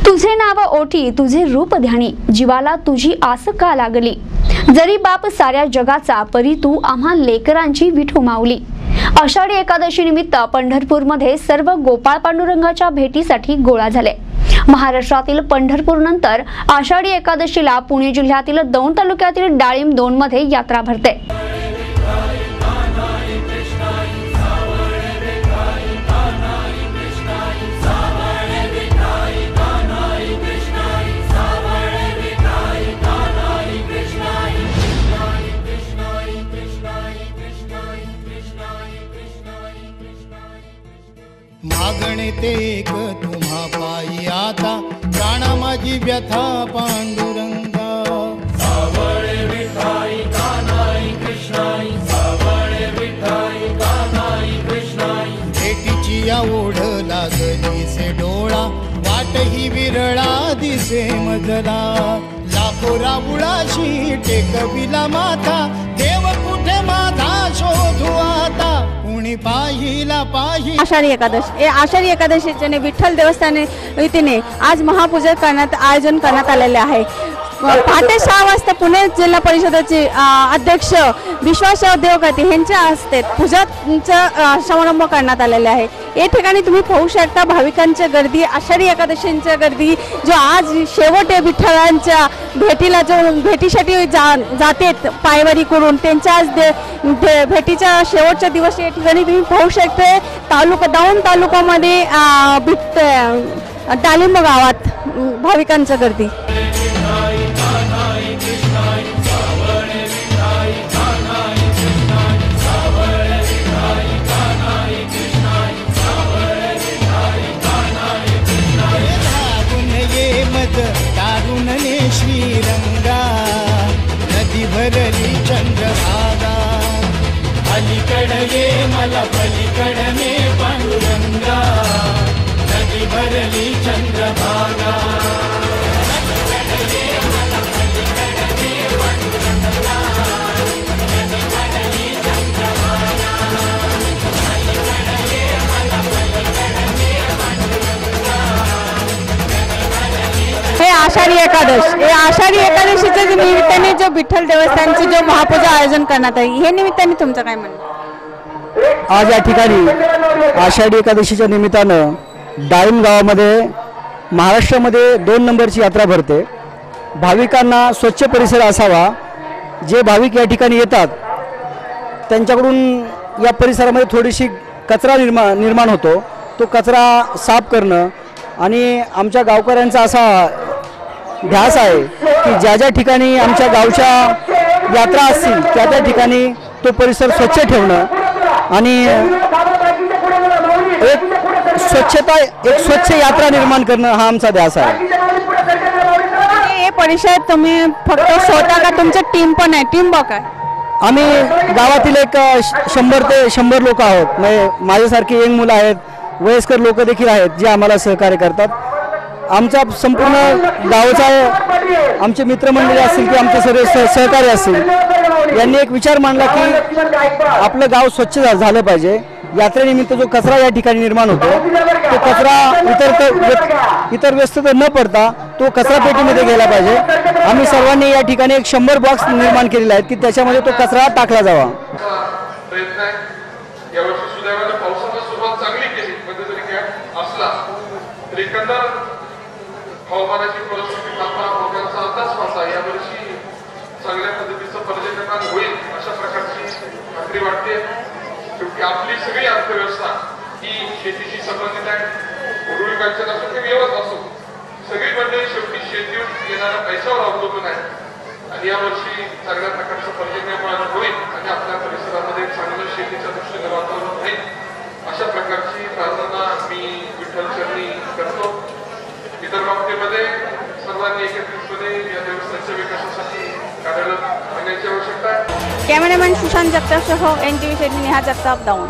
तुझे नाव ओठी तुझे रूप ध्यानी, जीवाला तुझी आस का लागली। जरी बाप साऱ्या जगाचा, परी तू आम्हा लेकरांची विठू माऊली। आषाढी एकादशी निमित्त पंढरपूरमध्ये सर्व गोपाळ पांडुरंगाच्या भेटीसाठी गोळा झाले। महाराष्ट्रातील पंढरपूर नंतर आषाढी एकादशीला पुणे जिल्ह्यातील दौंड तालुक्यातील डाळिंब 2 मध्ये यात्रा भरते। मागणे ते एक तुम्हा पायी आता, प्राणा माझी व्यथा पांडुरंगा। सावळे विठाई कानाई कृष्णाई, सावळे विठाई कानाई कृष्णाई। भेटीची या ओढ लागली से डोळा, वाट ही विरळा दिसे मजला। लाखो राबुळाशी टेकविला माथा, देव कुठे माझा शोधू आता। कुणी पाहिला पाहि आषाढी एकादशी आषाढी एकादशीचे विठ्ठल देवस्थान वतीने आज महापूजा करण्यात आयोजन करण्यात आलेले आहे। पहाटे 6 वाजता पुणे जिल्हा परिषदेचे अध्यक्ष विश्वासराव देवगती यांच्या हस्ते पूजाचा समारंभ करण्यात आलेला आहे। या ठिकाणी तुम्ही पाहू शकता भाविकांची गर्दी, आषाढी एकादशींची गर्दी, जो आज शेवट विठ्ठलांच्या भेटीला जो भेटीसाठी जाते पायवारी करून, त्यांच्या आज भेटीच्या शेवटचा दिवस या ठिकाणी तुम्ही पाहू शकता। दौंड तालुक्यामध्ये डाळिंब गावात भाविकांची गर्दी। श्रीरंगा नदी भरली चंद्रभागा, अलीकडे ये मला पलीकडे मे पांडुरंगा, नदी भरली चंद्रभागा। आषाढी एकादशीच्या निमित्ताने जो विठ्ठल देवस्थानचे जो महापूजा आयोजन करण्यात आहे, हे निमित्ताने तुमचं काय म्हणणं? आज या ठिकाणी आषाढी एकादशीच्या निमित्तानं डाळिंब गावामध्ये महाराष्ट्रामध्ये 2 नंबरची यात्रा भरते। भाविकांना स्वच्छ परिसर असावा। जे भाविक या ठिकाणी येतात त्यांच्याकडून या परिसरामध्ये थोडीशी कचरा निर्माण होतो, तो कचरा साफ करणं आणि आमच्या गावकऱ्यांचा असा ध्यास आहे की ज्या ज्या ठिकाणी आमच्या गावच्या यात्रा असतील त्या ठिकाणी तो परिसर स्वच्छ ठेवणं आणि एक स्वच्छ यात्रा निर्माण करणं हा आमचा ध्यास आहे। हे परिसर तुम्ही फक्त स्वतः का तुमची टीम पण आहे? टीम बघा, आम्ही गावातील एक 100 ते 100 लोक आहोत। म्हणजे माझ्यासारखी यंग मुलं आहेत, वयस्कर लोक देखील आहेत जे आम्हाला सहकार्य करतात। आमचा संपूर्ण गावचा आमचे मित्रमंडळी असतील की आमचे सर्व सहकारी असतील, यांनी एक विचार मांडला की आपलं गाव स्वच्छ झालं पाहिजे। यात्रेनिमित्त जो कचरा या ठिकाणी निर्माण होतो तो कचरा इतर व्यस्त न पडता तो कचरा पेटीमध्ये गेला पाहिजे। आम्ही सर्वांनी या ठिकाणी एक 100 बॉक्स निर्माण केलेले आहेत की त्याच्यामध्ये तो कचरा टाकला जावा। हवामानाची परिस्थिती लोकांचा अंदाज होता, यावर्षी चांगल्या पद्धतीचं पर्यटन होईल अशा प्रकारची खात्री वाटते। शेवटी आपली सगळी अर्थव्यवस्था ही शेतीशी संबंधित आहे। उरुळी कांचन असो की व्यवसाय असो, सगळी मंडळी शेवटी शेतीवर येणाऱ्या पैशावर अवलंबून आहे। आणि यावर्षी चांगल्या प्रकारचं पर्यटन होईल आणि आपल्या परिसरामध्ये चांगलं शेतीच्या दृष्टीने वातावरण होईल अशा प्रकारची प्रार्थना मी विठ्ठल चरणी करतो। इतर बाबतीमध्ये सर्वांनी एकत्रितपणे या देवस्थानच्या विकासासाठी कार्यरत होण्याची आवश्यकता आहे। कॅमेरामॅन सुशांत जगतापसह NTV नेहा जगताप, दौंड।